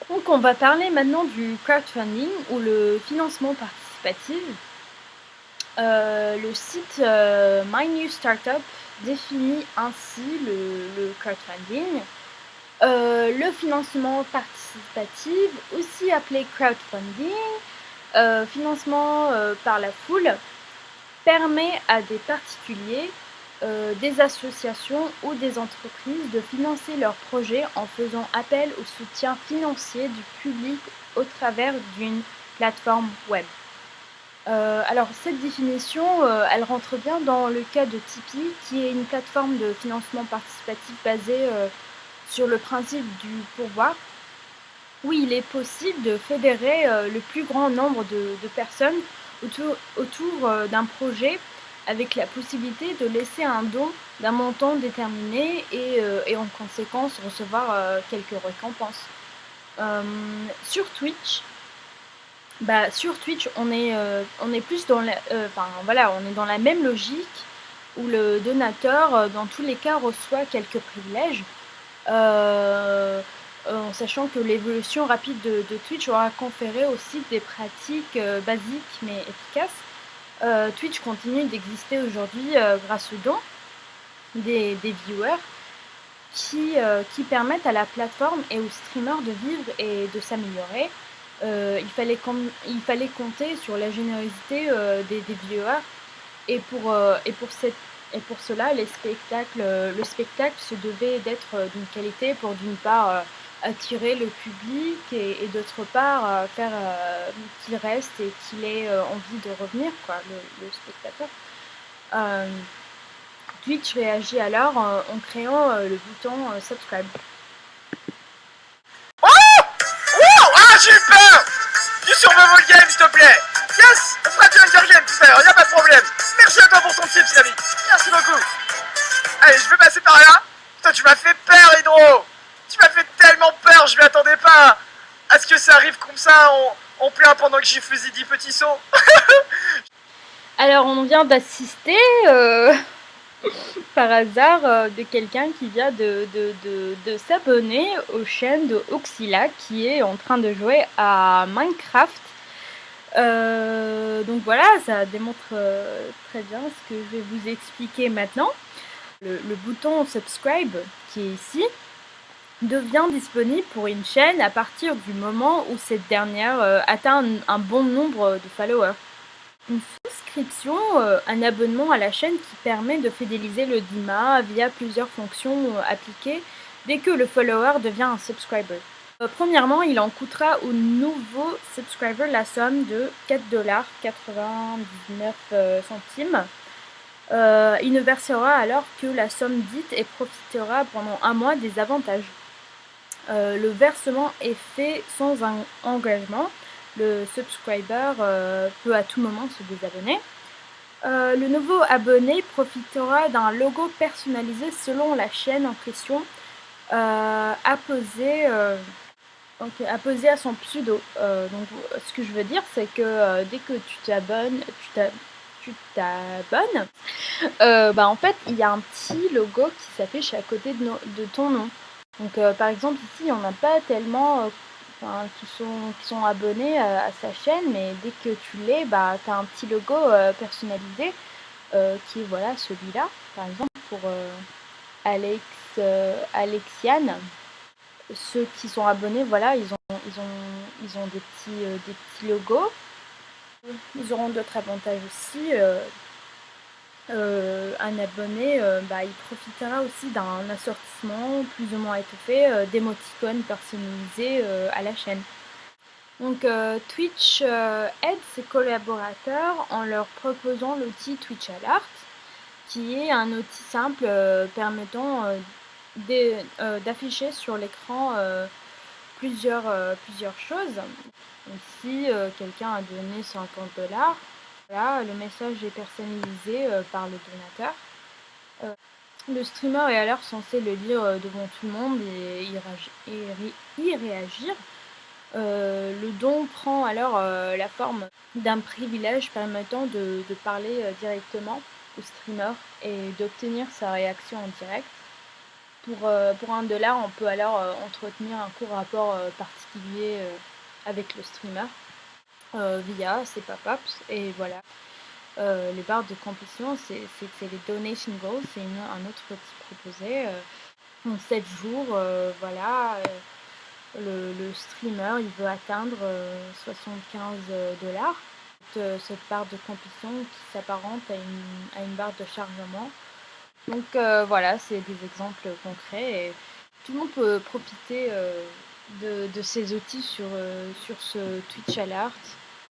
Donc on va parler maintenant du crowdfunding ou le financement participatif. Le site My New Startup définit ainsi le crowdfunding. Le financement participatif, aussi appelé crowdfunding, financement par la foule, permet à des particuliers, des associations ou des entreprises de financer leurs projets en faisant appel au soutien financier du public au travers d'une plateforme web. Alors cette définition, elle rentre bien dans le cas de Tipeee, qui est une plateforme de financement participatif basée sur le principe du pourboire, où il est possible de fédérer le plus grand nombre de personnes autour d'un projet, avec la possibilité de laisser un don d'un montant déterminé et en conséquence recevoir quelques récompenses. Sur Twitch, on est plus dans la, on est dans la même logique où le donateur, dans tous les cas, reçoit quelques privilèges. En sachant que l'évolution rapide de Twitch aura conféré aussi des pratiques basiques mais efficaces. Twitch continue d'exister aujourd'hui grâce aux dons des viewers qui permettent à la plateforme et aux streamers de vivre et de s'améliorer. Il fallait compter sur la générosité des viewers et pour cela, le spectacle se devait d'être d'une qualité pour d'une part attirer le public et d'autre part faire qu'il reste et qu'il ait envie de revenir, quoi, le spectateur. Twitch réagit alors en créant le bouton subscribe. Oh! Oh! Ah, j'ai eu peur! Du survival game, s'il te plaît! Yes! On fera du Hunger Game tout à l'heure, y'a pas de problème! Merci à toi pour ton tips, Samy! Merci beaucoup! Allez, je vais passer par là! Putain, tu m'as fait peur, Hydro! Tu m'as fait tellement peur, je m'y attendais pas à ce que ça arrive comme ça en plein pendant que j'y faisais 10 petits sauts! Alors, on vient d'assister par hasard de quelqu'un qui vient de s'abonner aux chaînes de Oxyla qui est en train de jouer à Minecraft. Donc voilà, ça démontre très bien ce que je vais vous expliquer maintenant. Le bouton subscribe qui est ici devient disponible pour une chaîne à partir du moment où cette dernière atteint un bon nombre de followers. Une souscription, un abonnement à la chaîne qui permet de fidéliser le DIMA via plusieurs fonctions appliquées dès que le follower devient un subscriber. Premièrement, il en coûtera au nouveau subscriber la somme de 4,99 $. Il ne versera alors que la somme dite et profitera pendant un mois des avantages. Le versement est fait sans un engagement. Le subscriber peut à tout moment se désabonner. Le nouveau abonné profitera d'un logo personnalisé selon la chaîne en question, apposé à son pseudo. Donc, ce que je veux dire, c'est que dès que tu t'abonnes, en fait, il y a un petit logo qui s'affiche à côté de ton nom. Donc, par exemple, ici, il n'y en a pas tellement qui sont abonnés à sa chaîne, mais dès que tu l'es, tu as un petit logo personnalisé qui est voilà celui-là. Par exemple, pour Alexiane, ceux qui sont abonnés, voilà, ils ont des petits logos. Ils auront d'autres avantages aussi. Un abonné, il profitera aussi d'un assortiment plus ou moins étoffé d'émoticônes personnalisés à la chaîne. Donc Twitch aide ses collaborateurs en leur proposant l'outil Twitch Alert, qui est un outil simple permettant d'afficher sur l'écran plusieurs choses. Donc, si quelqu'un a donné 50 $, voilà, le message est personnalisé par le donateur. Le streamer est alors censé le lire devant tout le monde et y réagir. Le don prend alors la forme d'un privilège permettant de parler directement au streamer et d'obtenir sa réaction en direct. Pour 1 $, on peut alors entretenir un court rapport particulier avec le streamer via ces pop-ups. Et voilà. Les barres de compétition, c'est les donation goals, c'est un autre outil proposé. En 7 jours, voilà, le streamer, il veut atteindre 75 $. Cette barre de compétition qui s'apparente à une barre de chargement. Donc voilà, c'est des exemples concrets et tout le monde peut profiter de ces outils sur ce Twitch Alert.